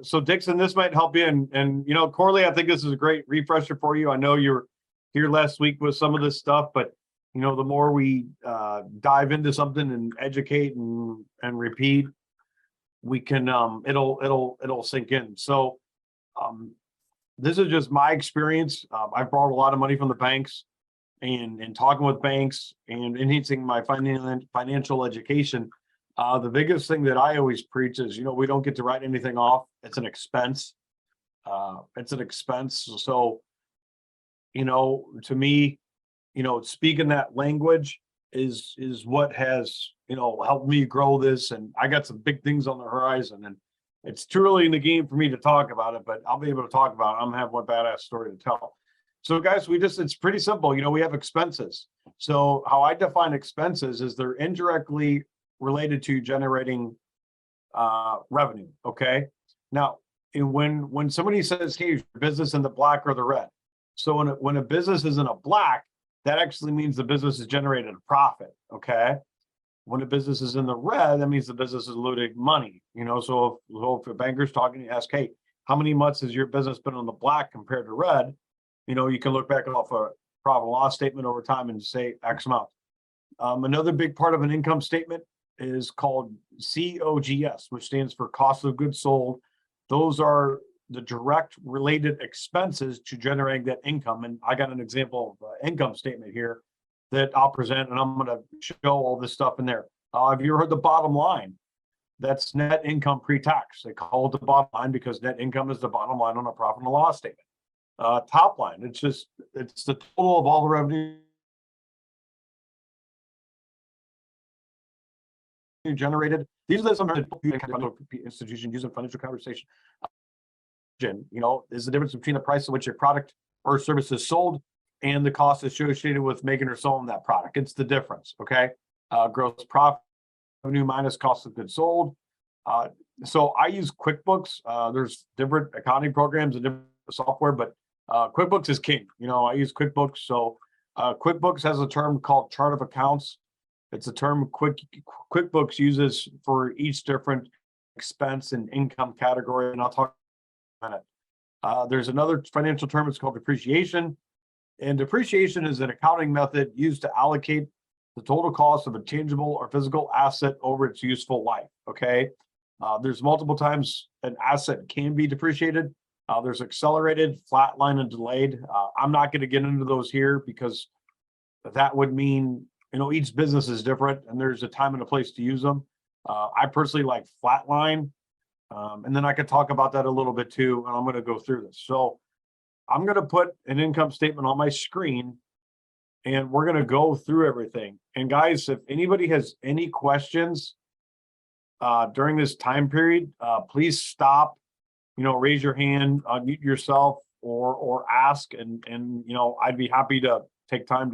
So Dixon, this might help you. And you know, Corley, I think this is a great refresher for you. I know you were here last week with some of this stuff, but you know, the more we dive into something and educate and repeat, we can it'll sink in. So um, this is just my experience. I've borrowed a lot of money from the banks, and talking with banks and enhancing my financial education. The biggest thing that I always preach is, you know, we don't get to write anything off. It's an expense. It's an expense. So, you know, to me, you know, speaking that language is what has, you know, helped me grow this. And I got some big things on the horizon, and it's too early in the game for me to talk about it, but I'll be able to talk about it. I'm gonna have one badass story to tell. So guys, it's pretty simple. You know, we have expenses. So how I define expenses is they're indirectly related to generating revenue. Okay. Now, when somebody says, hey, is your business in the black or the red? So when a business is in a black, that actually means the business is generating a profit. Okay. When a business is in the red, that means the business is losing money. You know, so if a banker's talking, you ask, hey, how many months has your business been on the black compared to red? You know, you can look back off a profit and loss statement over time and say X amount. Another big part of an income statement is called COGS, which stands for cost of goods sold. Those are the direct related expenses to generating that income. And I got an example of an income statement here that I'll present, and I'm going to show all this stuff in there. Have you ever heard the bottom line? That's net income pre-tax. They call it the bottom line because net income is the bottom line on a profit and loss statement. Top line, it's the total of all the revenue generated. These are some institution using financial conversation. You know, is the difference between the price at which your product or service is sold and the cost associated with making or selling that product. It's the difference. Okay. Gross profit revenue minus cost of goods sold. So I use QuickBooks. There's different accounting programs and different software, but QuickBooks is king. You know, I use QuickBooks. So QuickBooks has a term called chart of accounts. It's a term QuickBooks uses for each different expense and income category, and I'll talk about it. There's another financial term. It's called depreciation, and depreciation is an accounting method used to allocate the total cost of a tangible or physical asset over its useful life. Okay, there's multiple times an asset can be depreciated. There's accelerated, flatline, and delayed. I'm not going to get into those here because that would mean, you know, each business is different and there's a time and a place to use them. I personally like flatline. And then I could talk about that a little bit too, and I'm going to go through this. So I'm going to put an income statement on my screen and we're going to go through everything. And guys, if anybody has any questions during this time period, please stop, you know, raise your hand, unmute yourself, or ask, and you know, I'd be happy to take time to